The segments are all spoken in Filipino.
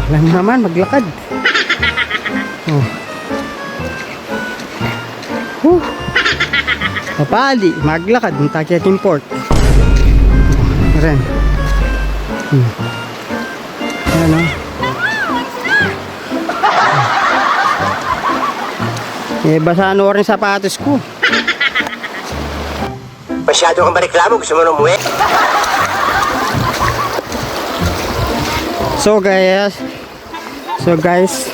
Alam naman, maglakad. Oh. Papali, maglakad. Ang Takiat Import. Ren. Ayan o. Basaan mo rin sapatos ko. Masyado kang mareklamo, gusto mo nang umuwi? So guys,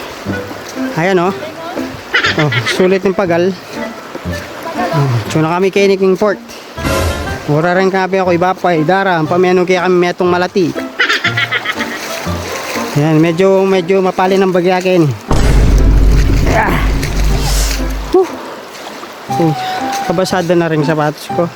ayan o. Sulit ng pagal. Na kami kay King Port. Mura rin kami ako iba pa idara. Ang pameno kaya kami metong malati. Ayan, medyo mapali ng bagyakin. Kabasada na rin sapatos ko.